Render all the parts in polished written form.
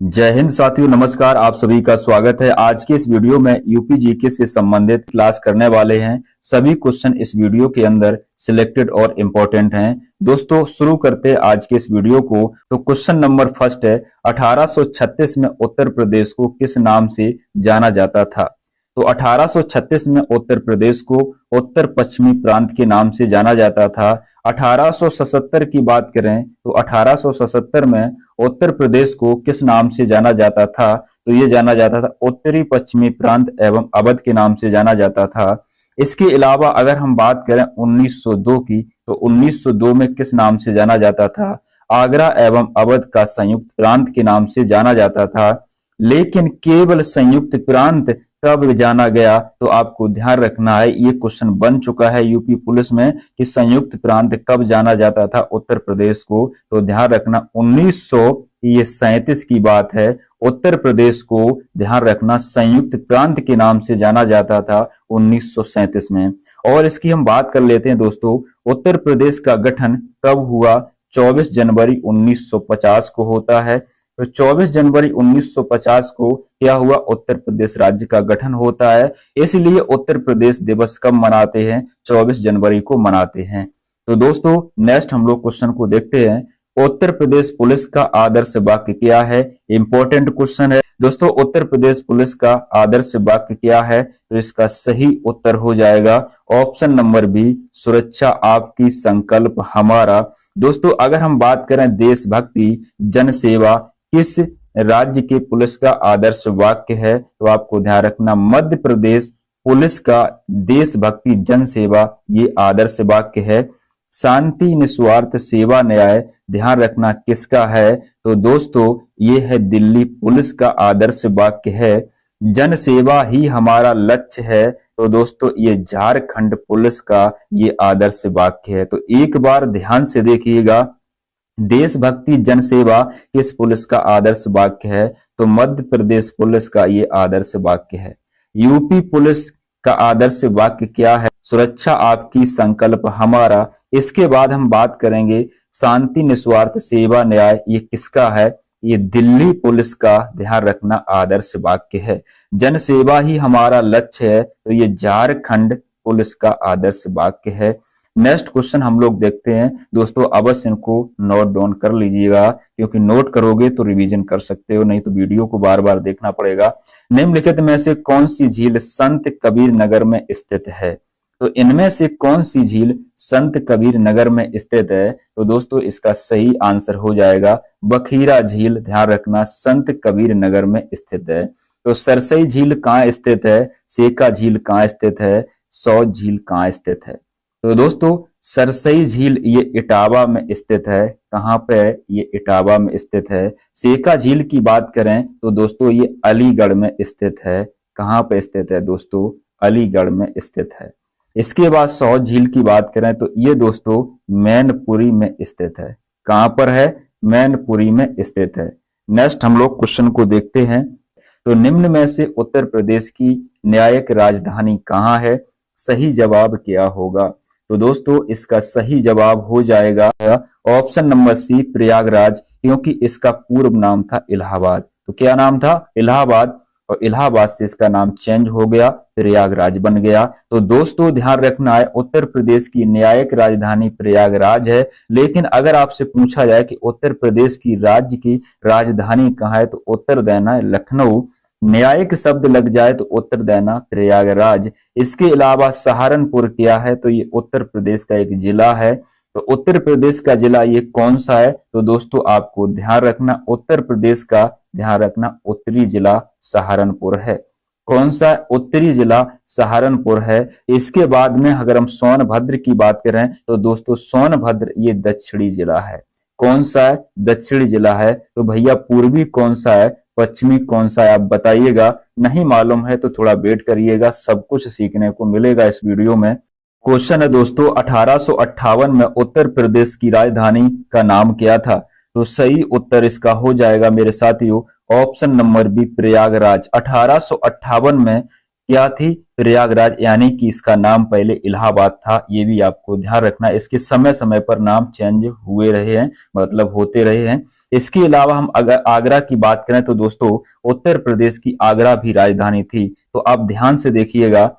जय हिंद साथियों, नमस्कार। आप सभी का स्वागत है। आज के इस वीडियो में यूपी जीके से संबंधित क्लास करने वाले हैं। सभी क्वेश्चन इस वीडियो के अंदर सिलेक्टेड और इम्पोर्टेंट हैं। दोस्तों शुरू करते हैं आज के इस वीडियो को। तो क्वेश्चन नंबर फर्स्ट है, 1836 में उत्तर प्रदेश को किस नाम से जाना जाता था? तो 1836 में उत्तर प्रदेश को उत्तर पश्चिमी प्रांत के नाम से जाना जाता था। 1877 की बात करें तो 1877 में उत्तर प्रदेश को किस नाम से जाना जाता था? तो ये जाना जाता था उत्तरी पश्चिमी प्रांत एवं अवध के नाम से जाना जाता था। इसके अलावा अगर हम बात करें 1902 की, तो 1902 में किस नाम से जाना जाता था? आगरा एवं अवध का संयुक्त प्रांत के नाम से जाना जाता था। लेकिन केवल संयुक्त प्रांत कब जाना गया? तो आपको ध्यान रखना है, ये क्वेश्चन बन चुका है यूपी पुलिस में कि संयुक्त प्रांत कब जाना जाता था उत्तर प्रदेश को। तो ध्यान रखना 1937 की बात है। उत्तर प्रदेश को ध्यान रखना संयुक्त प्रांत के नाम से जाना जाता था 1937 में। और इसकी हम बात कर लेते हैं दोस्तों, उत्तर प्रदेश का गठन कब हुआ? 24 जनवरी 1950 को होता है। तो 24 जनवरी 1950 को क्या हुआ? उत्तर प्रदेश राज्य का गठन होता है। इसलिए उत्तर प्रदेश दिवस कब मनाते हैं? 24 जनवरी को मनाते हैं। तो दोस्तों नेक्स्ट हम लोग क्वेश्चन को देखते हैं। उत्तर प्रदेश पुलिस का आदर्श वाक्य क्या है? इंपॉर्टेंट क्वेश्चन है दोस्तों। उत्तर प्रदेश पुलिस का आदर्श वाक्य क्या है? तो इसका सही उत्तर हो जाएगा ऑप्शन नंबर बी, सुरक्षा आपकी संकल्प हमारा। दोस्तों अगर हम बात करें देशभक्ति जनसेवा किस राज्य के पुलिस का आदर्श वाक्य है? तो आपको ध्यान रखना मध्य प्रदेश पुलिस का देशभक्ति जनसेवा ये आदर्श वाक्य है। शांति निस्वार्थ सेवा न्याय ध्यान रखना किसका है? तो दोस्तों ये है दिल्ली पुलिस का आदर्श वाक्य है। जनसेवा ही हमारा लक्ष्य है, तो दोस्तों ये झारखंड पुलिस का ये आदर्श वाक्य है। तो एक बार ध्यान से देखिएगा, देशभक्ति जनसेवा किस पुलिस का आदर्श वाक्य है? तो मध्य प्रदेश पुलिस का ये आदर्श वाक्य है। यूपी पुलिस का आदर्श वाक्य क्या है? सुरक्षा आपकी संकल्प हमारा। इसके बाद हम बात करेंगे शांति निस्वार्थ सेवा न्याय ये किसका है? ये दिल्ली पुलिस का ध्यान रखना आदर्श वाक्य है। जनसेवा ही हमारा लक्ष्य है, तो ये झारखंड पुलिस का आदर्श वाक्य है। नेक्स्ट क्वेश्चन हम लोग देखते हैं दोस्तों। अवश्य इनको नोट डाउन कर लीजिएगा, क्योंकि नोट करोगे तो रिवीजन कर सकते हो, नहीं तो वीडियो को बार बार देखना पड़ेगा। निम्नलिखित में से कौन सी झील संत कबीर नगर में स्थित है? तो इनमें से कौन सी झील संत कबीर नगर में स्थित है? तो दोस्तों इसका सही आंसर हो जाएगा बखीरा झील। ध्यान रखना संत कबीर नगर में स्थित है। तो सरसई झील कहाँ स्थित है? सेका झील कहाँ स्थित है? सौज झील कहाँ स्थित है? तो दोस्तों सरसई झील ये इटावा में स्थित है। कहाँ पे? ये इटावा में स्थित है। सेका झील की बात करें तो दोस्तों ये अलीगढ़ में स्थित है। कहाँ पे स्थित है दोस्तों? अलीगढ़ में स्थित है। इसके बाद सौज झील की बात करें तो ये दोस्तों मैनपुरी में स्थित है। कहाँ पर है? मैनपुरी में स्थित है। नेक्स्ट हम लोग क्वेश्चन को देखते हैं। तो निम्न में से उत्तर प्रदेश की न्यायिक राजधानी कहाँ है? सही जवाब क्या होगा? तो दोस्तों इसका सही जवाब हो जाएगा ऑप्शन नंबर सी, प्रयागराज, क्योंकि इसका पूर्व नाम था इलाहाबाद। तो क्या नाम था? इलाहाबाद, और इलाहाबाद से इसका नाम चेंज हो गया, प्रयागराज बन गया। तो दोस्तों ध्यान रखना है उत्तर प्रदेश की न्यायिक राजधानी प्रयागराज है। लेकिन अगर आपसे पूछा जाए कि उत्तर प्रदेश की राज्य की राजधानी कहाँ है, तो उत्तर देना है लखनऊ। न्यायिक शब्द लग जाए तो उत्तर देना प्रयागराज। इसके अलावा सहारनपुर क्या है? तो ये उत्तर प्रदेश का एक जिला है। तो उत्तर प्रदेश का जिला ये कौन सा है? तो दोस्तों आपको ध्यान रखना उत्तर प्रदेश का ध्यान रखना उत्तरी जिला सहारनपुर है। कौन सा? उत्तरी जिला सहारनपुर है। इसके बाद में अगर हम सोनभद्र की बात करें तो दोस्तों सोनभद्र ये दक्षिणी जिला है। कौन सा है? दक्षिणी जिला है। तो भैया पूर्वी कौन सा है, पश्चिमी कौन सा है, आप बताइएगा। नहीं मालूम है तो थोड़ा वेट करिएगा, सब कुछ सीखने को मिलेगा इस वीडियो में। क्वेश्चन है दोस्तों 1858 में उत्तर प्रदेश की राजधानी का नाम क्या था? तो सही उत्तर इसका हो जाएगा मेरे साथियों ऑप्शन नंबर बी, प्रयागराज। 1858 में क्या थी? प्रयागराज, यानी कि इसका नाम पहले इलाहाबाद था। ये भी आपको ध्यान रखना, इसके समय समय पर नाम चेंज हुए रहे हैं, मतलब होते रहे हैं। इसके अलावा हम अगर आगरा की बात करें तो दोस्तों उत्तर प्रदेश की आगरा भी राजधानी थी। तो आप ध्यान से देखिएगा,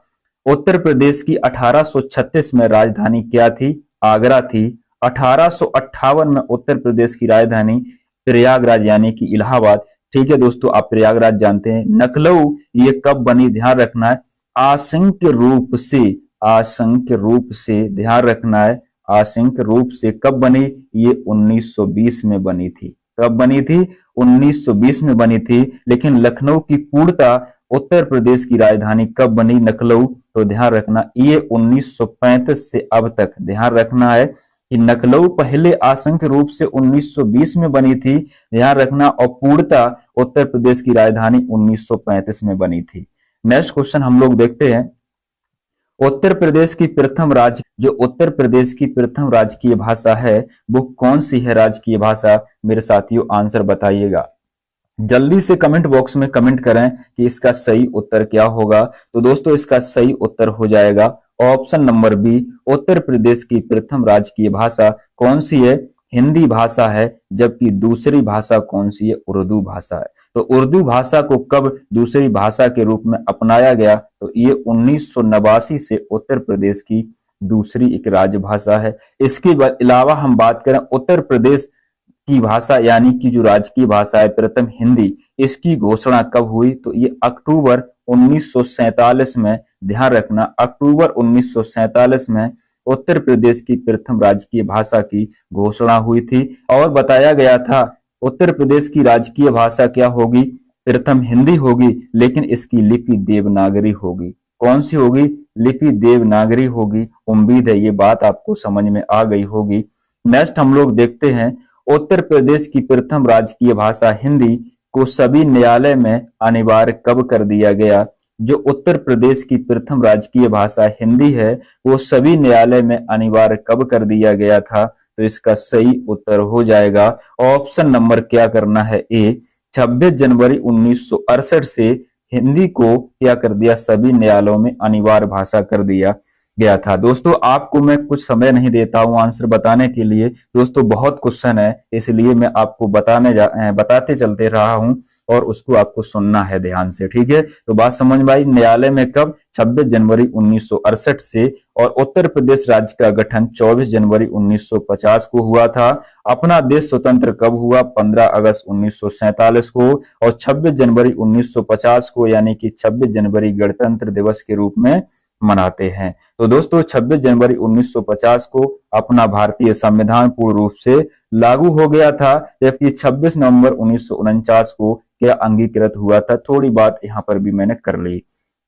उत्तर प्रदेश की 1836 में राजधानी क्या थी? आगरा थी। 1858 में उत्तर प्रदेश की राजधानी प्रयागराज यानी कि इलाहाबाद। ठीक है दोस्तों, आप प्रयागराज जानते हैं। लखनऊ ये कब बनी? ध्यान रखना है, आंशिक रूप से, आंशिक रूप से ध्यान रखना है, आंशिक रूप से कब बनी? ये 1920 में बनी थी। कब बनी थी? 1920 में बनी थी। लेकिन लखनऊ की पूर्णतः उत्तर प्रदेश की राजधानी कब बनी? लखनऊ। तो ध्यान रखना ये 1935 से अब तक, ध्यान रखना है कि लखनऊ पहले आंशिक रूप से 1920 में बनी थी, ध्यान रखना, और पूर्णतः उत्तर प्रदेश की राजधानी 1935 में बनी थी। नेक्स्ट क्वेश्चन हम लोग देखते हैं, उत्तर प्रदेश की प्रथम राज्य, जो उत्तर प्रदेश की प्रथम राजकीय भाषा है वो कौन सी है? राजकीय भाषा मेरे साथियों आंसर बताइएगा, जल्दी से कमेंट बॉक्स में कमेंट करें कि इसका सही उत्तर क्या होगा। तो दोस्तों इसका सही उत्तर हो जाएगा ऑप्शन नंबर बी, उत्तर प्रदेश की प्रथम राजकीय भाषा कौन सी है? हिंदी भाषा है। जबकि दूसरी भाषा कौन सी है? उर्दू भाषा है। तो उर्दू भाषा को कब दूसरी भाषा के रूप में अपनाया गया? तो ये 1989 से उत्तर प्रदेश की दूसरी एक राजभाषा है। इसके अलावा हम बात करें उत्तर प्रदेश की भाषा यानी कि जो राजकीय भाषा है प्रथम हिंदी, इसकी घोषणा कब हुई? तो ये अक्टूबर 1947 में, ध्यान रखना, अक्टूबर 1947 में उत्तर प्रदेश की प्रथम राजकीय भाषा की घोषणा हुई थी। और बताया गया था उत्तर प्रदेश की राजकीय भाषा क्या होगी? प्रथम हिंदी होगी, लेकिन इसकी लिपि देवनागरी होगी। कौन सी होगी? लिपि देवनागरी होगी। उम्मीद है ये बात आपको समझ में आ गई होगी। नेक्स्ट हम लोग देखते हैं, उत्तर प्रदेश की प्रथम राजकीय भाषा हिंदी को सभी न्यायालय में अनिवार्य कब कर दिया गया? जो उत्तर प्रदेश की प्रथम राजकीय भाषा हिंदी है वो सभी न्यायालय में अनिवार्य कब कर दिया गया था? तो इसका सही उत्तर हो जाएगा ऑप्शन नंबर क्या करना है? ए, 26 जनवरी 1968 से हिंदी को क्या कर दिया? सभी न्यायालयों में अनिवार्य भाषा कर दिया गया था। दोस्तों आपको मैं कुछ समय नहीं देता हूं आंसर बताने के लिए, दोस्तों बहुत क्वेश्चन है इसलिए मैं आपको बताते चलते रहा हूं और उसको आपको सुनना है ध्यान से। ठीक है, तो बात समझ में आई। न्यायालय में कब? 26 जनवरी 1968 से। और उत्तर प्रदेश राज्य का गठन 24 जनवरी 1950 को हुआ था। अपना देश स्वतंत्र कब हुआ? 15 अगस्त 1947 को। और 26 जनवरी 1950 को यानी कि 26 जनवरी गणतंत्र दिवस के रूप में मनाते हैं। तो दोस्तों 26 जनवरी 1950 को अपना भारतीय संविधान पूर्ण रूप से लागू हो गया था, जबकि 26 नवंबर 1949 को क्या अंगीकृत हुआ था। थोड़ी बात यहाँ पर भी मैंने कर ली।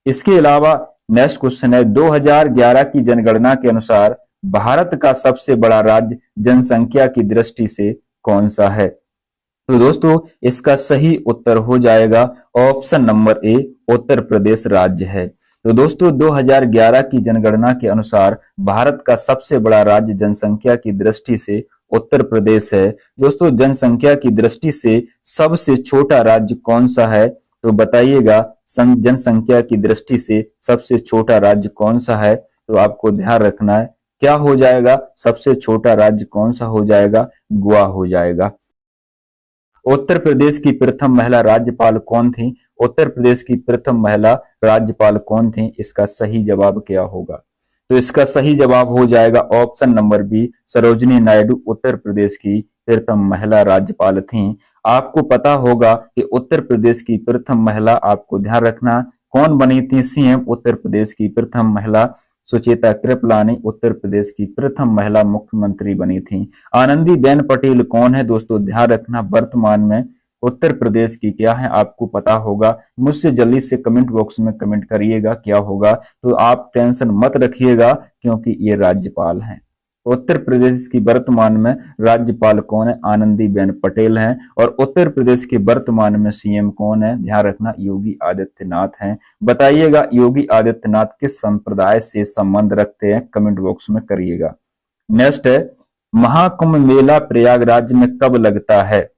इसके अलावा नेक्स्ट क्वेश्चन है, 2011 की जनगणना के अनुसार भारत का सबसे बड़ा राज्य जनसंख्या की दृष्टि से कौन सा है? तो दोस्तों इसका सही उत्तर हो जाएगा option number A, Uttar Pradesh राज्य है। तो दोस्तों 2011 की जनगणना के अनुसार भारत का सबसे बड़ा राज्य जनसंख्या की दृष्टि से उत्तर प्रदेश है। दोस्तों जनसंख्या की दृष्टि से सबसे छोटा राज्य कौन सा है? तो बताइएगा, जनसंख्या की दृष्टि से सबसे छोटा राज्य कौन सा है? तो आपको ध्यान रखना है क्या हो जाएगा? सबसे छोटा राज्य कौन सा हो जाएगा? गोवा हो जाएगा। उत्तर प्रदेश की प्रथम महिला राज्यपाल कौन थी? उत्तर प्रदेश की प्रथम महिला राज्यपाल कौन थी? इसका सही जवाब क्या होगा? तो इसका सही जवाब हो जाएगा option number B, Sarojini Naidu Uttar Pradesh की प्रथम महिला राज्यपाल थी। आपको पता होगा कि उत्तर प्रदेश की प्रथम महिला, आपको ध्यान रखना, कौन बनी थी सीएम? उत्तर प्रदेश की प्रथम महिला सुचेता कृपलानी उत्तर प्रदेश की प्रथम महिला मुख्यमंत्री बनी थी। आनंदीबेन पटेल कौन है? दोस्तों ध्यान रखना, वर्तमान में उत्तर प्रदेश की क्या है आपको पता होगा। मुझसे जल्दी से कमेंट बॉक्स में कमेंट करिएगा क्या होगा। तो आप टेंशन मत रखिएगा क्योंकि ये राज्यपाल हैं। उत्तर प्रदेश की वर्तमान में राज्यपाल कौन है? आनंदीबेन पटेल हैं। और उत्तर प्रदेश के वर्तमान में सीएम कौन है? ध्यान रखना, योगी आदित्यनाथ हैं। बताइएगा योगी आदित्यनाथ किस संप्रदाय से संबंध रखते हैं? कमेंट बॉक्स में करिएगा। नेक्स्ट है, महाकुंभ मेला प्रयागराज में कब लगता है?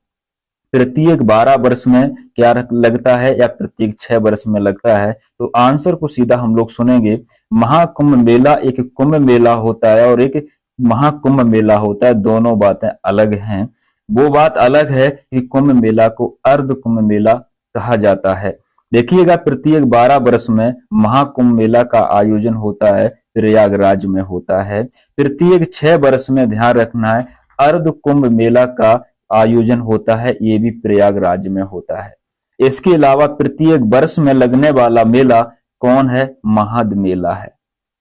प्रत्येक 12 वर्ष में क्या लगता है या प्रत्येक 6 वर्ष में लगता है? तो आंसर को सीधा हम लोग सुनेंगे। महाकुंभ मेला एक कुंभ मेला होता है और एक महाकुंभ मेला होता है, दोनों बातें अलग हैं। वो बात अलग है कि कुंभ मेला को अर्ध कुंभ मेला कहा जाता है। देखिएगा, प्रत्येक 12 वर्ष में महाकुंभ मेला का आयोजन होता है, प्रयागराज में होता है। प्रत्येक 6 वर्ष में ध्यान रखना है अर्ध कुंभ मेला का आयोजन होता है, ये भी प्रयागराज में होता है। इसके अलावा प्रत्येक वर्ष में लगने वाला मेला कौन है? महाद मेला है।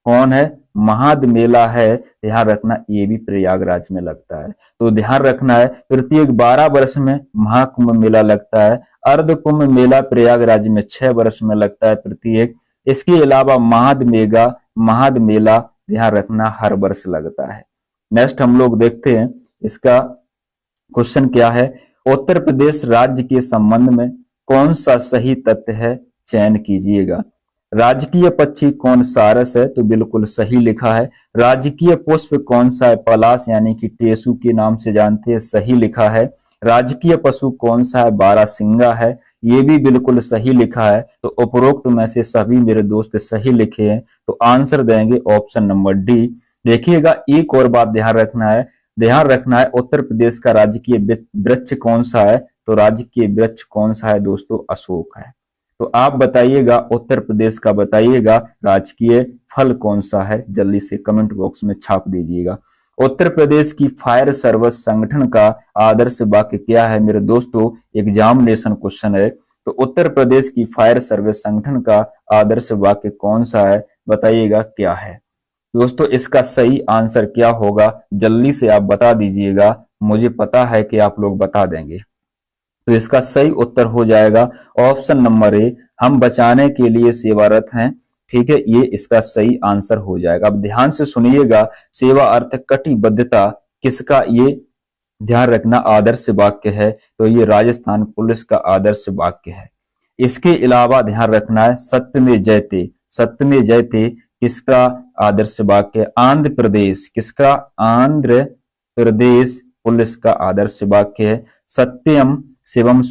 कौन है? महाद मेला है। ध्यान रखना, ये भी प्रयागराज में लगता है। तो ध्यान रखना है, प्रत्येक 12 वर्ष में महाकुंभ मेला लगता है। अर्ध कुंभ मेला प्रयागराज में 6 वर्ष में लगता है प्रत्येक। इसके अलावा महाद मेला ध्यान रखना हर वर्ष लगता है। नेक्स्ट हम लोग देखते हैं इसका क्वेश्चन क्या है। उत्तर प्रदेश राज्य के संबंध में कौन सा सही तथ्य है, चयन कीजिएगा। राजकीय पक्षी कौन? सारस है, तो बिल्कुल सही लिखा है। राजकीय पुष्प कौन सा है? पलाश यानी कि टेसू के नाम से जानते हैं, सही लिखा है। राजकीय पशु कौन सा है? बारहसिंगा है, ये भी बिल्कुल सही लिखा है। तो उपरोक्त में से सभी मेरे दोस्त सही लिखे हैं, तो आंसर देंगे ऑप्शन नंबर डी। देखिएगा, एक और बात ध्यान रखना है उत्तर प्रदेश का राजकीय वृक्ष कौन सा है? तो राजकीय वृक्ष कौन सा है दोस्तों? अशोक है। तो आप बताइएगा, उत्तर प्रदेश का बताइएगा राजकीय फल कौन सा है, जल्दी से कमेंट बॉक्स में छाप दीजिएगा। उत्तर प्रदेश की फायर सर्विस संगठन का आदर्श वाक्य क्या है मेरे दोस्तों? एग्जामिनेशन क्वेश्चन है। तो उत्तर प्रदेश की फायर सर्विस संगठन का आदर्श वाक्य कौन सा है, बताइएगा क्या है दोस्तों। इसका सही आंसर क्या होगा, जल्दी से आप बता दीजिएगा, मुझे पता है कि आप लोग बता देंगे। तो इसका सही उत्तर हो जाएगा ऑप्शन नंबर ए, हम बचाने के लिए सेवारत हैं। ठीक है, ये इसका सही आंसर हो जाएगा। अब ध्यान से सुनिएगा, सेवा अर्थ कटिबद्धता किसका, ये ध्यान रखना आदर्श वाक्य है। तो ये राजस्थान पुलिस का आदर्श वाक्य है। इसके अलावा ध्यान रखना है सत्य में जयते किसका आदर्श वाक्य? आंध्र प्रदेश, किसका? आंध्र प्रदेश पुलिस का आदर्श वाक्य है। सत्यम शिवम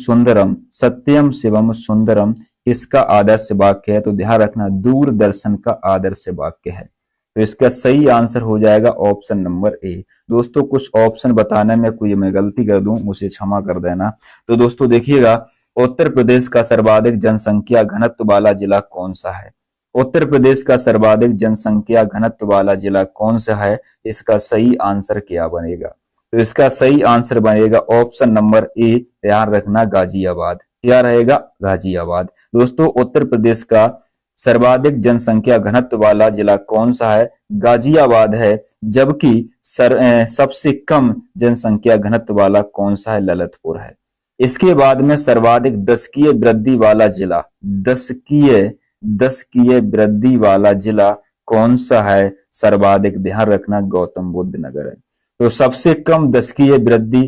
सुंदरम किसका आदर्श वाक्य है? तो ध्यान रखना दूरदर्शन का आदर्श वाक्य है। तो इसका सही आंसर हो जाएगा ऑप्शन नंबर ए। दोस्तों, कुछ ऑप्शन बताने में कोई मैं गलती कर दूं, मुझे क्षमा कर देना। तो दोस्तों देखिएगा, उत्तर प्रदेश का सर्वाधिक जनसंख्या घनत्व वाला जिला कौन सा है? उत्तर प्रदेश का सर्वाधिक जनसंख्या घनत्व वाला जिला कौन सा है? इसका सही आंसर क्या बनेगा? तो इसका सही आंसर बनेगा ऑप्शन नंबर ए, ध्यान रखना गाजियाबाद। क्या रहेगा? गाजियाबाद। दोस्तों, उत्तर प्रदेश का सर्वाधिक जनसंख्या घनत्व वाला जिला कौन सा है? गाजियाबाद है। जबकि सबसे कम जनसंख्या घनत्व वाला कौन सा है? ललितपुर है। इसके बाद में सर्वाधिक दशकीय वृद्धि वाला जिला, दशकीय वृद्धि वाला जिला कौन सा है? सर्वाधिक ध्यान रखना गौतम बुद्ध नगर है। तो सबसे कम दशकीय वृद्धि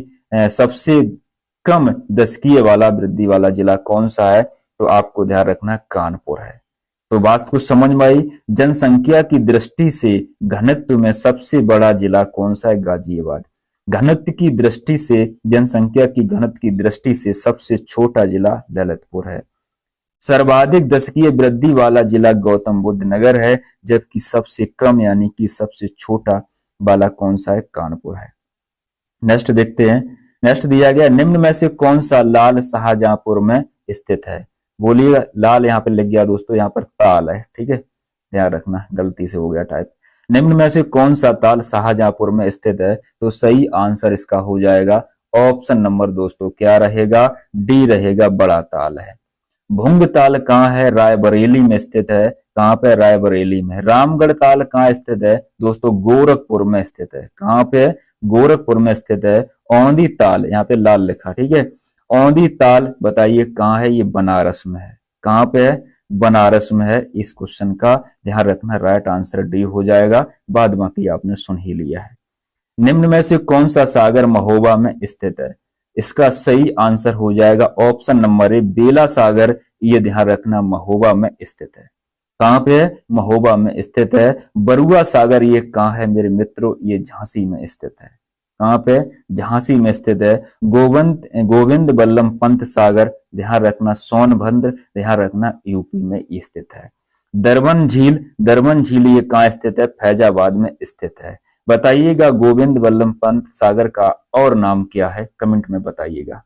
वाला जिला कौन सा है? तो आपको ध्यान रखना कानपुर है। तो बात कुछ समझ में आई। जनसंख्या की दृष्टि से घनत्व में सबसे बड़ा जिला कौन सा है? गाजियाबाद। घनत्व की दृष्टि से, जनसंख्या की घनत्व की दृष्टि से सबसे छोटा जिला ललितपुर है। सर्वाधिक दशकीय वृद्धि वाला जिला गौतम बुद्ध नगर है, जबकि सबसे कम यानी कि सबसे छोटा वाला कौन सा है? कानपुर है। नेक्स्ट देखते हैं। नेक्स्ट दिया गया, निम्न में से कौन सा लाल शाहजहांपुर में स्थित है? बोलिए, लाल यहाँ पे लिख गया दोस्तों, यहाँ पर ताल है। ठीक है, ध्यान रखना, गलती से हो गया टाइप। निम्न में से कौन सा ताल शाहजहांपुर में स्थित है? तो सही आंसर इसका हो जाएगा ऑप्शन नंबर दोस्तों क्या रहेगा? डी रहेगा, बड़ा ताल है। भुंग ताल कहाँ है? रायबरेली में स्थित है। कहाँ पे? रायबरेली में। रामगढ़ ताल कहाँ स्थित है? दोस्तों गोरखपुर में स्थित है। कहाँ पे? गोरखपुर में स्थित है। औंधी ताल, यहाँ पे लाल लिखा, ठीक है। औंधी ताल बताइए कहाँ है? ये बनारस में है। कहाँ पे है? बनारस में है। इस क्वेश्चन का ध्यान रखना, राइट आंसर डी हो जाएगा। बाद बाकी आपने सुन ही लिया है। निम्न में से कौन सा सागर महोबा में स्थित है? इसका सही आंसर हो जाएगा ऑप्शन नंबर ए, बेला सागर। ये ध्यान रखना महोबा में स्थित है। कहाँ पे है? महोबा में स्थित है। बरुआ सागर ये कहाँ है मेरे मित्रों? ये झांसी में स्थित है। कहाँ पे? झांसी में स्थित है। गोविंद बल्लभ पंत सागर ध्यान रखना सोनभद्र, ध्यान रखना यूपी में स्थित है। दरबन झील ये कहाँ स्थित है? फैजाबाद में स्थित है। बताइएगा गोविंद वल्लभ पंत सागर का और नाम क्या है, कमेंट में बताइएगा।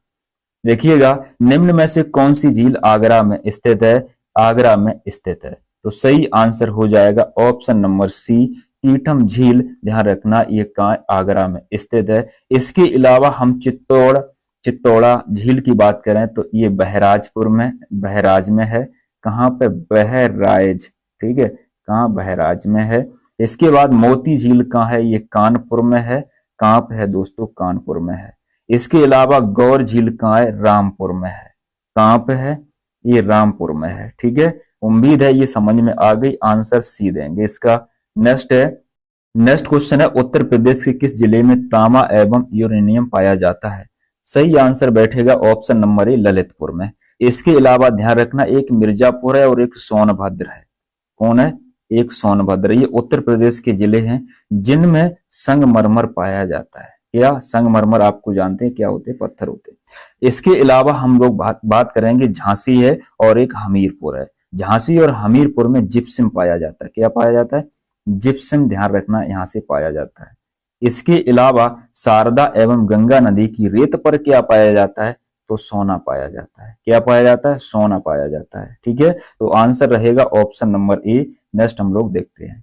देखिएगा निम्न में से कौन सी झील आगरा में स्थित है, आगरा में स्थित है। तो सही आंसर हो जाएगा ऑप्शन नंबर सी, कीटम झील। ध्यान रखना ये कहाँ आगरा में स्थित है। इसके अलावा हम चित्तौड़ा झील की बात करें तो ये बहराजपुर में, बहराज में है। कहाँ पे, बहराइच, ठीक है, कहाँ, बहराज में है। इसके बाद मोती झील कहाँ है, ये कानपुर में है। कहाँ पे है दोस्तों, कानपुर में है। इसके अलावा गौर झील कहाँ है, रामपुर में है। कहाँ पे है, ये रामपुर में है। ठीक है, उम्मीद है ये समझ में आ गई। आंसर सी देंगे इसका। नेक्स्ट क्वेश्चन है, उत्तर प्रदेश के किस जिले में तांबा एवं यूरेनियम पाया जाता है। सही आंसर बैठेगा ऑप्शन नंबर ए, ललितपुर में। इसके अलावा ध्यान रखना एक मिर्जापुर है और एक सोनभद्र है। कौन है, एक सोनभद्र। ये उत्तर प्रदेश के जिले हैं जिनमें संगमरमर पाया जाता है। क्या संगमरमर आपको जानते हैं क्या होते हैं, पत्थर होते हैं। इसके अलावा हम लोग बात करेंगे झांसी है और एक हमीरपुर है। झांसी और हमीरपुर में जिप्सम पाया जाता है। क्या पाया जाता है, जिप्सम। ध्यान रखना यहाँ से पाया जाता है। इसके अलावा शारदा एवं गंगा नदी की रेत पर क्या पाया जाता है, तो सोना पाया जाता है। क्या पाया जाता है, सोना पाया जाता है। ठीक है, तो आंसर रहेगा ऑप्शन नंबर ए। नेक्स्ट हम लोग देखते हैं,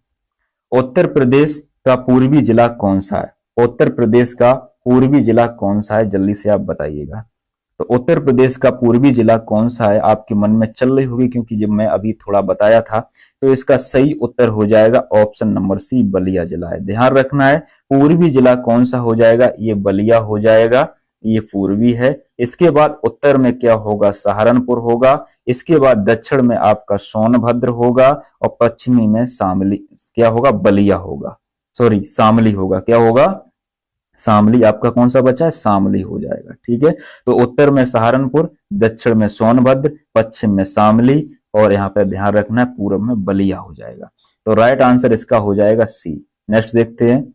उत्तर प्रदेश का पूर्वी जिला कौन सा है। उत्तर प्रदेश का पूर्वी जिला कौन सा है, जल्दी से आप बताइएगा। तो उत्तर प्रदेश का पूर्वी जिला कौन सा है, आपके मन में चल रही होगी क्योंकि जब मैं अभी थोड़ा बताया था। तो इसका सही उत्तर हो जाएगा ऑप्शन नंबर सी, बलिया जिला है। ध्यान रखना है पूर्वी जिला कौन सा हो जाएगा, ये बलिया हो जाएगा, ये पूर्वी है। इसके बाद उत्तर में क्या होगा, सहारनपुर होगा। इसके बाद दक्षिण में आपका सोनभद्र होगा और पश्चिमी में शामली, क्या होगा, बलिया होगा, सॉरी शामली होगा। क्या होगा, शामली। आपका कौन सा बचा है, शामली हो जाएगा। ठीक है, तो उत्तर में सहारनपुर, दक्षिण में सोनभद्र, पश्चिम में शामली और यहाँ पे ध्यान रखना है पूर्व में बलिया हो जाएगा। तो राइट आंसर इसका हो जाएगा सी। नेक्स्ट देखते हैं,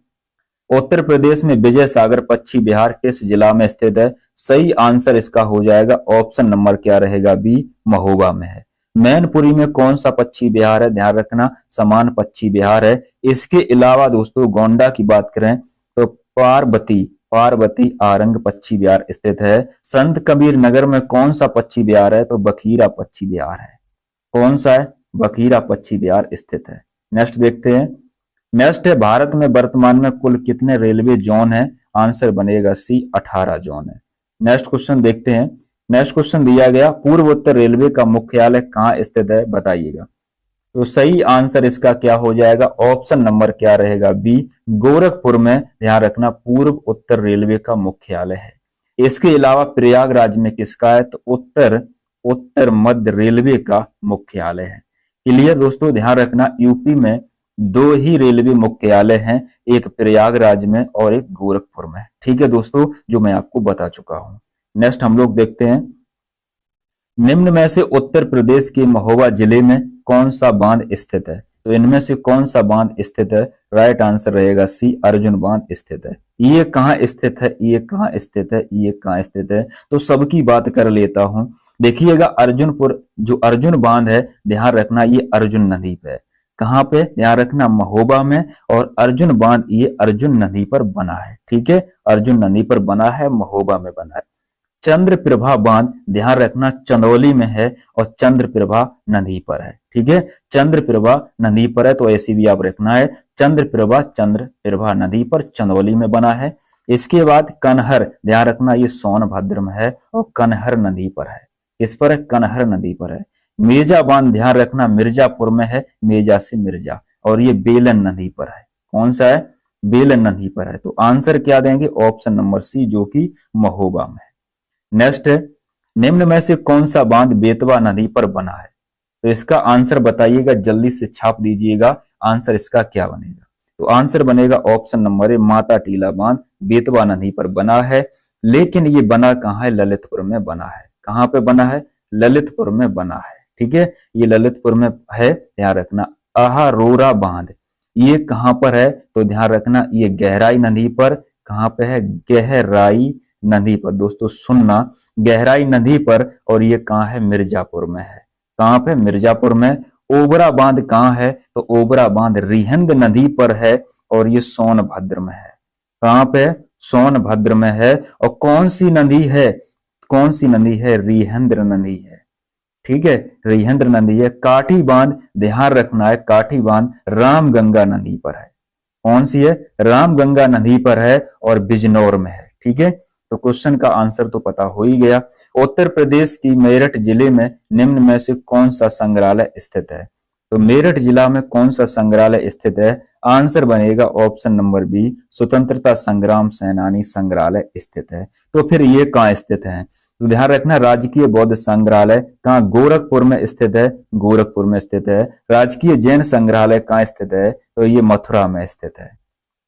उत्तर प्रदेश में विजय सागर पक्षी विहार किस जिला में स्थित है। सही आंसर इसका हो जाएगा ऑप्शन नंबर क्या रहेगा, बी, महोबा में है। मैनपुरी में कौन सा पक्षी विहार है, ध्यान रखना समान पक्षी विहार है। इसके अलावा दोस्तों गोंडा की बात करें तो पार्वती आरंग पक्षी विहार स्थित है। संत कबीर नगर में कौन सा पक्षी विहार है, तो बखीरा पक्षी विहार है। कौन सा है, बखीरा पक्षी विहार स्थित है। नेक्स्ट देखते हैं, नेक्स्ट है भारत में वर्तमान में कुल कितने रेलवे जोन है। आंसर बनेगा सी, 18 जोन है। नेक्स्ट क्वेश्चन देखते हैं, नेक्स्ट क्वेश्चन दिया गया पूर्वोत्तर रेलवे का मुख्यालय कहाँ स्थित है, बताइएगा। तो सही आंसर इसका क्या हो जाएगा, ऑप्शन नंबर क्या रहेगा, बी, गोरखपुर में। ध्यान रखना पूर्व उत्तर रेलवे का मुख्यालय है। इसके अलावा प्रयागराज में किसका है, तो उत्तर मध्य रेलवे का मुख्यालय है। क्लियर दोस्तों, ध्यान रखना यूपी में 2 ही रेलवे मुख्यालय हैं, एक प्रयागराज में और एक गोरखपुर में। ठीक है दोस्तों, जो मैं आपको बता चुका हूं। नेक्स्ट हम लोग देखते हैं, निम्न में से उत्तर प्रदेश के महोबा जिले में कौन सा बांध स्थित है। तो इनमें से कौन सा बांध स्थित है, राइट आंसर रहेगा सी, अर्जुन बांध स्थित है। ये कहाँ स्थित है, ये कहाँ स्थित है, ये कहाँ स्थित है, तो सबकी बात कर लेता हूं। देखिएगा अर्जुनपुर, जो अर्जुन बांध है, ध्यान रखना ये अर्जुन नदी पे है। कहाँ पे, ध्यान रखना महोबा में। और अर्जुन बांध ये अर्जुन नदी पर बना है। ठीक है, अर्जुन नदी पर बना है, महोबा में बना है। चंद्रप्रभा बांध ध्यान रखना चंदौली में है और चंद्रप्रभा नदी पर है। ठीक है, चंद्रप्रभा नदी पर है, तो ऐसी भी आप रखना है, चंद्रप्रभा नदी पर चंदौली में बना है। इसके बाद कनहर, ध्यान रखना ये सोनभद्र में है और कनहर नदी पर है। इस पर है, कनहर नदी पर है। मिर्जा बांध ध्यान रखना मिर्जापुर में है, मिर्जा से मिर्जा, और ये बेलन नदी पर है। कौन सा है, बेलन नदी पर है। तो आंसर क्या देंगे, ऑप्शन नंबर सी, जो कि महोबा में है। नेक्स्ट है, निम्न में से कौन सा बांध बेतवा नदी पर बना है। तो इसका आंसर बताइएगा, जल्दी से छाप दीजिएगा। आंसर इसका क्या बनेगा, तो आंसर बनेगा option number A, Mata Tila बांध बेतवा नदी पर बना है। लेकिन ये बना कहाँ है, ललितपुर में बना है। कहाँ पे बना है, ललितपुर में बना है। ठीक है, ये ललितपुर में है, ध्यान रखना। अहारोरा बांध ये कहाँ पर है, तो ध्यान रखना ये गहराई नदी पर। कहाँ पे है, गहराई नदी पर। दोस्तों सुनना, गहराई नदी पर, और ये कहाँ है, मिर्जापुर में है। कहाँ पे, मिर्जापुर में। ओबरा बांध कहाँ है, तो ओबरा बांध रिहंद नदी पर है और ये सोनभद्र में है। कहाँ पे? सोनभद्र में है। और कौन सी नदी है? कौन सी नदी है? रिहेंद्र नदी है। ठीक है, रिहेंद्र नदी है। काठी बांध, ध्यान रखना है, काठी बांध रामगंगा नदी पर है। कौन सी है? रामगंगा नदी पर है और बिजनौर में है। ठीक है, तो क्वेश्चन का आंसर तो पता हो ही गया। उत्तर प्रदेश की मेरठ जिले में निम्न में से कौन सा संग्रहालय स्थित है? तो मेरठ जिला में कौन सा संग्रहालय स्थित है? आंसर बनेगा ऑप्शन नंबर बी, स्वतंत्रता संग्राम सेनानी संग्रहालय स्थित है। तो फिर ये कहाँ स्थित है? तो ध्यान रखना, राजकीय बौद्ध संग्रहालय कहाँ? गोरखपुर में स्थित है, गोरखपुर में स्थित है। राजकीय जैन संग्रहालय कहाँ स्थित है? तो ये मथुरा में स्थित है।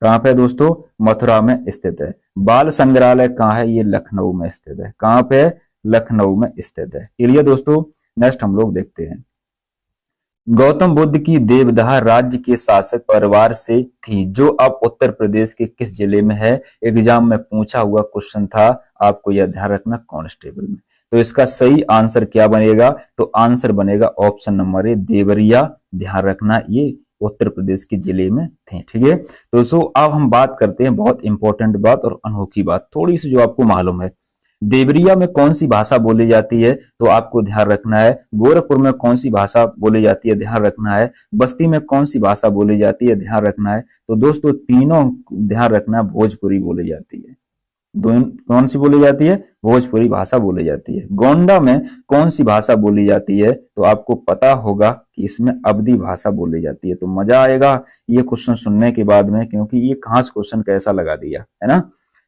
कहाँ पे दोस्तों? मथुरा में स्थित है। बाल संग्रहालय कहाँ है? ये लखनऊ में स्थित है। कहाँ पे? लखनऊ में स्थित है। क्लियर दोस्तों? नेक्स्ट हम लोग देखते हैं। गौतम बुद्ध की देवदाह राज्य के शासक परिवार से थी, जो अब उत्तर प्रदेश के किस जिले में है? एग्जाम में पूछा हुआ क्वेश्चन था, आपको यह ध्यान रखना कांस्टेबल में। तो इसका सही आंसर क्या बनेगा? तो आंसर बनेगा ऑप्शन नंबर ए, देवरिया। ध्यान रखना, ये उत्तर प्रदेश के जिले में थे। ठीक है दोस्तों, अब हम बात करते हैं बहुत इंपॉर्टेंट बात और अनोखी बात, थोड़ी सी जो आपको मालूम है। देवरिया में कौन सी भाषा बोली जाती है? तो आपको ध्यान रखना है। गोरखपुर में कौन सी भाषा बोली जाती है? ध्यान रखना है। बस्ती में कौन सी भाषा बोली जाती है? ध्यान रखना है। तो दोस्तों तीनों ध्यान रखना, भोजपुरी बोली जाती है। कौन सी बोली जाती है? भोजपुरी भाषा बोली जाती है। गोंडा में कौन सी भाषा बोली जाती है? तो आपको पता होगा कि इसमें अवधी भाषा बोली जाती है। तो मजा आएगा ये क्वेश्चन सुनने के बाद में, क्योंकि ये खास क्वेश्चन कैसा लगा दिया है ना।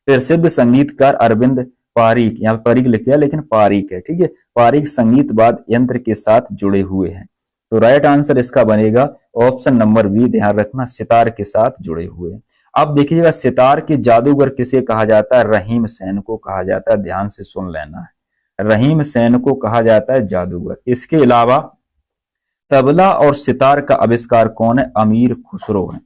प्रसिद्ध संगीतकार अरविंद पारीक, यहाँ पारीक लिख दिया लेकिन पारीक है। ठीक है, पारीक संगीत वाद्य यंत्र के साथ जुड़े हुए हैं। तो राइट आंसर इसका बनेगा ऑप्शन नंबर बी, ध्यान रखना, सितार के साथ जुड़े हुए। अब देखिएगा, सितार के जादूगर किसे कहा जाता है? रहीम सेन को कहा जाता है। ध्यान से सुन लेना है, रहीम सेन को कहा जाता है जादूगर। इसके अलावा तबला और सितार का आविष्कार कौन है? अमीर खुसरो है।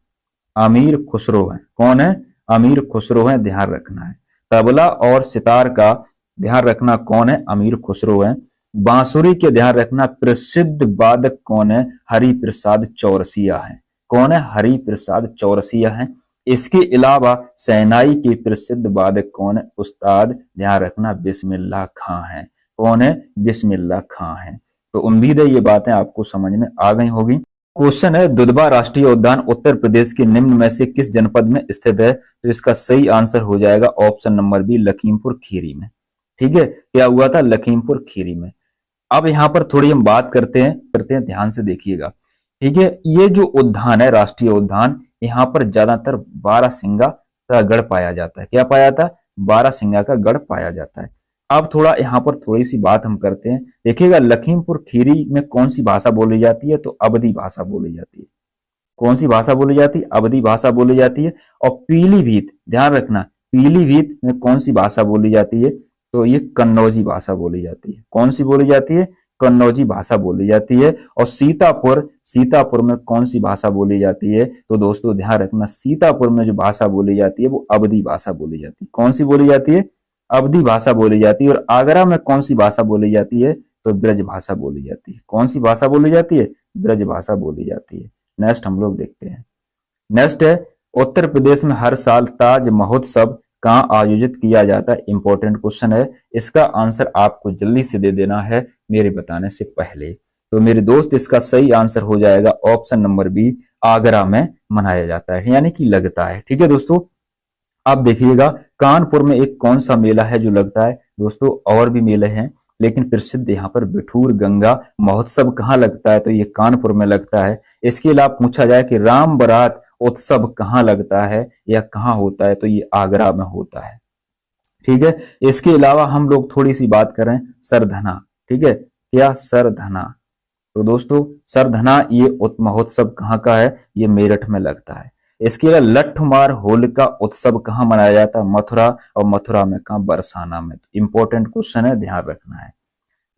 अमीर खुसरो है। कौन है? अमीर खुसरो है। ध्यान रखना है, तबला और सितार का ध्यान रखना कौन है? अमीर खुसरो है। बांसुरी के ध्यान रखना प्रसिद्ध वादक कौन है? हरि प्रसाद चौरसिया है। कौन है? हरि प्रसाद चौरसिया है। इसके अलावा शहनाई के प्रसिद्ध वादक कौन है? उस्ताद ध्यान रखना बिस्मिल्लाह खां है। कौन है? बिस्मिल्लाह खां है। तो उम्मीद है ये बातें आपको समझ में आ गई होगी। क्वेश्चन है, दुधवा राष्ट्रीय उद्यान उत्तर प्रदेश के निम्न में से किस जनपद में स्थित है? तो इसका सही आंसर हो जाएगा option number B, Lakhimpur Kheri में। ठीक है, क्या हुआ था? लखीमपुर खीरी में। अब यहाँ पर थोड़ी हम बात करते हैं, ध्यान से देखिएगा। ठीक है, ये जो उद्यान है, राष्ट्रीय उद्यान, यहाँ पर ज्यादातर बारहसिंगा का गढ़ पाया जाता है। क्या पाया था? बारहसिंगा का गढ़ पाया जाता है। अब थोड़ा यहाँ पर थोड़ी सी बात हम करते हैं। देखिएगा, लखीमपुर खीरी में कौन सी भाषा बोली जाती है? तो अवधी भाषा बोली जाती है। कौन सी भाषा बोली जाती है? अवधी भाषा बोली जाती है। और पीलीभीत, ध्यान रखना, पीलीभीत में कौन सी भाषा बोली जाती है? तो ये कन्नौजी भाषा बोली जाती है। कौन सी बोली जाती है? कन्नौजी भाषा बोली जाती है। और सीतापुर में कौन सी भाषा बोली जाती है? तो दोस्तों ध्यान रखना, सीतापुर में जो भाषा बोली जाती है वो अवधी भाषा बोली जाती है। कौन सी बोली जाती है? अवधी भाषा बोली जाती है। और आगरा में कौन सी भाषा बोली जाती है? तो ब्रज भाषा बोली जाती है। कौन सी भाषा बोली जाती है? ब्रज भाषा बोली जाती है। नेक्स्ट हम लोग देखते हैं। नेक्स्ट है, उत्तर प्रदेश में हर साल ताज महोत्सव कहाँ आयोजित किया जाता है? इंपॉर्टेंट क्वेश्चन है, इसका आंसर आपको जल्दी से दे देना है मेरे बताने से पहले। तो मेरे दोस्त, इसका सही आंसर हो जाएगा ऑप्शन नंबर बी, आगरा में मनाया जाता है, यानी कि लगता है। ठीक है दोस्तों, अब देखिएगा, कानपुर में एक कौन सा मेला है जो लगता है? दोस्तों और भी मेले हैं, लेकिन प्रसिद्ध यहाँ पर बिठूर गंगा महोत्सव कहाँ लगता है? तो ये कानपुर में लगता है। इसके अलावा पूछा जाए कि राम बारात उत्सव कहाँ लगता है या कहाँ होता है? तो ये आगरा में होता है। ठीक है, इसके अलावा हम लोग थोड़ी सी बात करें सरधना। ठीक है, क्या? सरधना। तो दोस्तों सरधना ये महोत्सव कहाँ का है? ये मेरठ में लगता है। इसके अलावा लट्ठमार होलिका उत्सव कहाँ मनाया जाता है? मथुरा। और मथुरा में कहाँ? बरसाना में। इंपॉर्टेंट क्वेश्चन है, ध्यान रखना है।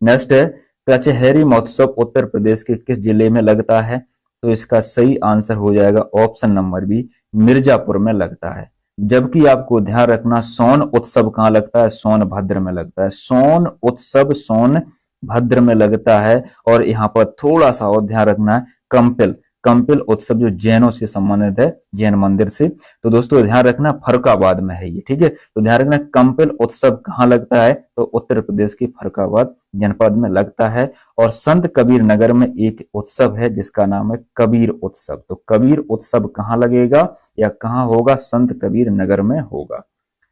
नेक्स्ट है, कचहरी महोत्सव उत्तर प्रदेश के किस जिले में लगता है? तो इसका सही आंसर हो जाएगा ऑप्शन नंबर बी, मिर्जापुर में लगता है। जबकि आपको ध्यान रखना, सोन उत्सव कहाँ लगता है? सोनभद्र में लगता है। सोन उत्सव सोनभद्र में लगता है। और यहाँ पर थोड़ा सा और ध्यान रखना है, कंपिल कंपिल उत्सव जो जैनों से संबंधित है, जैन मंदिर से। तो दोस्तों ध्यान रखना फर्रुखाबाद में है ये, ठीक है। तो ध्यान रखना कंपिल उत्सव कहाँ लगता है, तो उत्तर प्रदेश के फर्रुखाबाद जनपद में लगता है। और संत कबीर नगर में एक उत्सव है जिसका नाम है कबीर उत्सव। तो कबीर उत्सव कहाँ लगेगा या कहाँ होगा, संत कबीर नगर में होगा।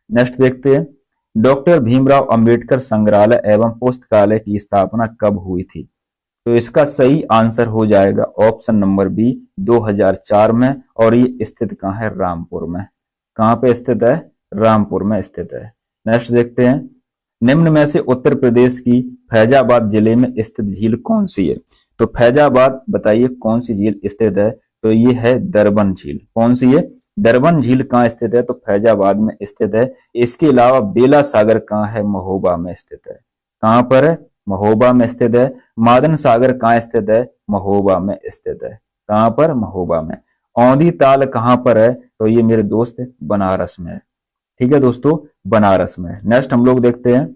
नेक्स्ट देखते हैं, डॉक्टर भीमराव अंबेडकर संग्रहालय एवं पुस्तकालय की स्थापना कब हुई थी। तो इसका सही आंसर हो जाएगा ऑप्शन नंबर बी 2004 में। और ये स्थित कहाँ है, रामपुर में। कहाँ पे स्थित है, रामपुर में स्थित है। नेक्स्ट देखते हैं, निम्न में से उत्तर प्रदेश की फैजाबाद जिले में स्थित झील कौन सी है। तो फैजाबाद बताइए कौन सी झील स्थित है, तो ये है दरबन झील। कौन सी है, दरबन झील कहाँ स्थित है, तो फैजाबाद में स्थित है। इसके अलावा बेला सागर कहाँ है, महोबा में स्थित है। कहाँ पर है, महोबा में स्थित है। मादन सागर कहाँ स्थित है, महोबा में स्थित है। कहाँ पर, महोबा में। औंधी ताल कहाँ पर है, तो ये मेरे दोस्त बनारस में है, ठीक है दोस्तों, बनारस में। नेक्स्ट हम लोग देखते हैं,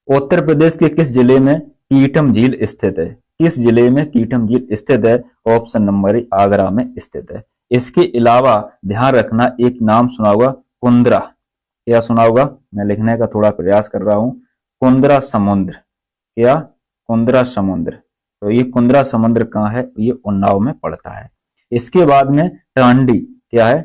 उत्तर प्रदेश के किस जिले में कीटम झील स्थित है। किस जिले में कीटम झील स्थित है, ऑप्शन नंबर ए आगरा में स्थित है। इसके अलावा ध्यान रखना एक नाम सुना होगा कुंद्रा। क्या सुना होगा, मैं लिखने का थोड़ा प्रयास कर रहा हूं, कुंद्रा समुद्र। क्या, कुंद्रा समुद्र। तो ये कुंद्रा समुद्र कहाँ है, ये उन्नाव में पड़ता है। इसके बाद में टांडी, क्या है,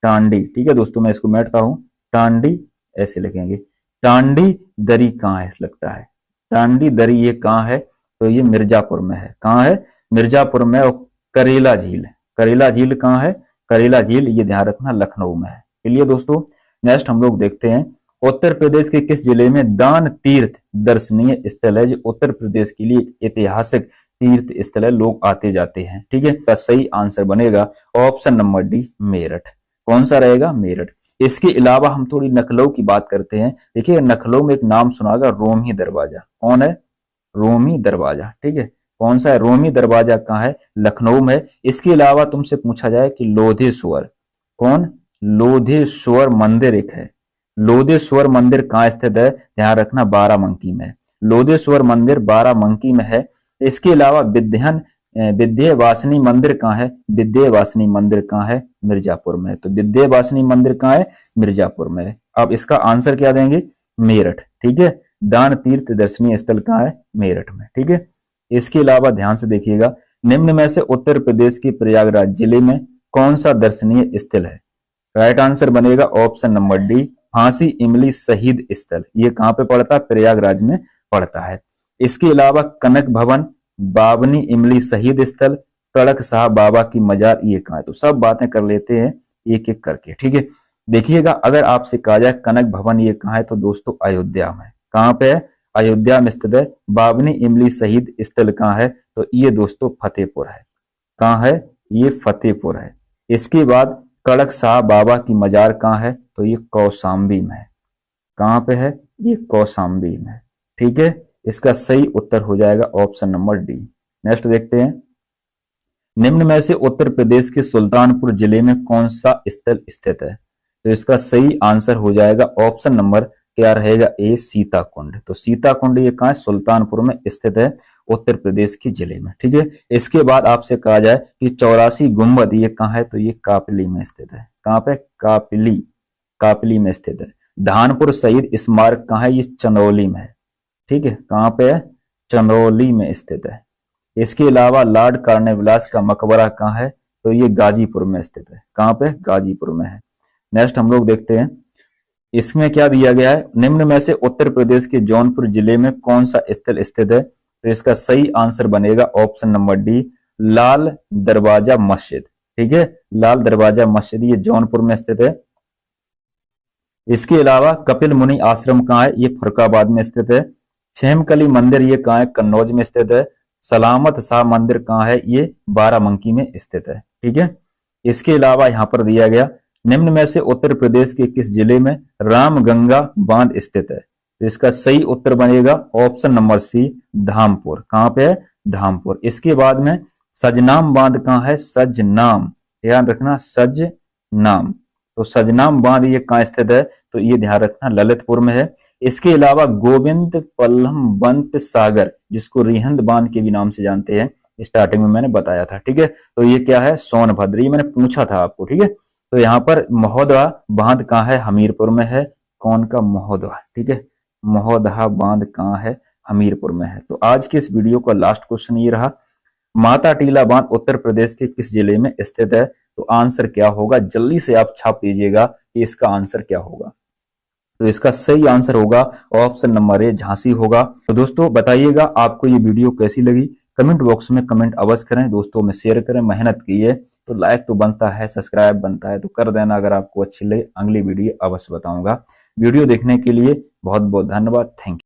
टांडी, ठीक है दोस्तों, मैं इसको मेटता हूं, टांडी ऐसे लिखेंगे। टांडी दरी कहाँ है, लगता है टांडी दरी, ये कहाँ है, तो ये मिर्जापुर में है। कहाँ है, मिर्जापुर में। और करेला झील, करेला झील कहाँ है, करेला झील ये ध्यान रखना लखनऊ में है। चलिए दोस्तों नेक्स्ट हम लोग देखते हैं, उत्तर प्रदेश के किस जिले में दान तीर्थ दर्शनीय स्थल है। जो उत्तर प्रदेश के लिए ऐतिहासिक तीर्थ स्थल है, लोग आते जाते हैं, ठीक है। तो सही आंसर बनेगा ऑप्शन नंबर डी मेरठ। कौन सा रहेगा, मेरठ। इसके अलावा हम थोड़ी नखलऊ की बात करते हैं। देखिए नखलऊ में एक नाम सुना होगा रोमी दरवाजा। कौन है, रोमी दरवाजा, ठीक है। कौन सा है, रोमी दरवाजा कहाँ है, लखनऊ में। इसके अलावा तुमसे पूछा जाए कि लोधेश्वर, कौन, लोधेश्वर मंदिर एक है। लोधेश्वर मंदिर कहाँ स्थित है, ध्यान रखना बाराबंकी में। लोधेश्वर मंदिर बाराबंकी में है। इसके अलावा विद्यावासिनी मंदिर कहाँ है, विद्यावासिनी मंदिर कहाँ है, मिर्जापुर में। तो विद्यावासिनी मंदिर कहाँ है, मिर्जापुर में है। अब इसका आंसर क्या देंगे, मेरठ, ठीक है। दान तीर्थ दर्शनीय स्थल कहाँ है, मेरठ में, ठीक है। इसके अलावा ध्यान से देखिएगा, निम्न में से उत्तर प्रदेश के प्रयागराज जिले में कौन सा दर्शनीय स्थल है। राइट आंसर बनेगा ऑप्शन नंबर डी फांसी इमली शहीद स्थल। ये कहाँ पे पड़ता है, प्रयागराज में पड़ता है। इसके अलावा कनक भवन, बाबनी इमली शहीद स्थल, कड़क साहब बाबा की मजार, ये कहाँ है। तो सब बातें कर लेते हैं एक एक करके, ठीक है। देखिएगा अगर आपसे कहा जाए कनक भवन ये कहाँ है, तो दोस्तों अयोध्या में। कहाँ पे है, अयोध्या में स्थित है। बाबनी इमली शहीद स्थल कहाँ है, तो ये दोस्तों फतेहपुर है। कहाँ है, ये फतेहपुर है। इसके बाद कड़क साहब बाबा की मजार कहाँ है, तो ये कौशाम्बी में है। कहाँ पे है, ये कौशाम्बी में, ठीक है। इसका सही उत्तर हो जाएगा ऑप्शन नंबर डी। नेक्स्ट देखते हैं, निम्न में से उत्तर प्रदेश के सुल्तानपुर जिले में कौन सा स्थल स्थित है। तो इसका सही आंसर हो जाएगा ऑप्शन नंबर क्या रहेगा, ए सीताकुंड। तो सीताकुंड ये कहाँ है, सुल्तानपुर में स्थित है, उत्तर प्रदेश के जिले में, ठीक है। इसके बाद आपसे कहा जाए कि 84 गुंबद ये कहाँ है, तो ये कापली में स्थित है। कहाँ पे, कापली, कापली में स्थित है। धानपुर शहीद स्मारक कहाँ है, ये चंदौली में है, ठीक है। कहाँ पे है, चंदौली में स्थित है। इसके अलावा लॉर्ड कार्नवालिस का मकबरा कहाँ है, तो ये गाजीपुर में स्थित है। कहाँ पे, गाजीपुर में है। नेक्स्ट हम लोग देखते हैं, इसमें क्या दिया गया है, निम्न में से उत्तर प्रदेश के जौनपुर जिले में कौन सा स्थल स्थित है। तो इसका सही आंसर बनेगा ऑप्शन नंबर डी लाल दरवाजा मस्जिद, ठीक है। लाल दरवाजा मस्जिद ये जौनपुर में स्थित है। इसके अलावा कपिल मुनि आश्रम कहाँ है, ये फर्रुखाबाद में स्थित है। छेमकली मंदिर ये कहाँ है, कन्नौज में स्थित है। सलामत शाह मंदिर कहाँ है, ये बाराबंकी में स्थित है, ठीक है। इसके अलावा यहाँ पर दिया गया, निम्न में से उत्तर प्रदेश के किस जिले में रामगंगा बांध स्थित है। तो इसका सही उत्तर बनेगा ऑप्शन नंबर सी धामपुर। कहाँ पे है, धामपुर। इसके बाद में सजनाम बांध कहाँ है, सजनाम, ध्यान रखना सजनाम। तो सजनाम बांध ये कहाँ स्थित है, तो ये ध्यान रखना ललितपुर में है। इसके अलावा गोविंद पल्लम बंत सागर जिसको रिहंद बांध के भी नाम से जानते हैं, स्टार्टिंग में मैंने बताया था। ठीक है, तो ये क्या है, सोनभद्र, ये मैंने पूछा था आपको। ठीक है, तो यहाँ पर महोदहा बांध कहाँ है, हमीरपुर में है। कौन का महोदहा, ठीक है, महोदहा बांध कहाँ है, हमीरपुर में है। तो आज के इस वीडियो का लास्ट क्वेश्चन ये रहा, माता टीला बांध उत्तर प्रदेश के किस जिले में स्थित है। तो आंसर क्या होगा, जल्दी से आप छाप लीजिएगा कि इसका आंसर क्या होगा। तो इसका सही आंसर होगा ऑप्शन नंबर ए, झांसी होगा। तो दोस्तों बताइएगा आपको ये वीडियो कैसी लगी, कमेंट बॉक्स में कमेंट अवश्य करें, दोस्तों में शेयर करें। मेहनत की है तो लाइक तो बनता है, सब्सक्राइब बनता है तो कर देना अगर आपको अच्छी लगे। अगली वीडियो अवश्य बताऊंगा। वीडियो देखने के लिए बहुत बहुत धन्यवाद, थैंक यू।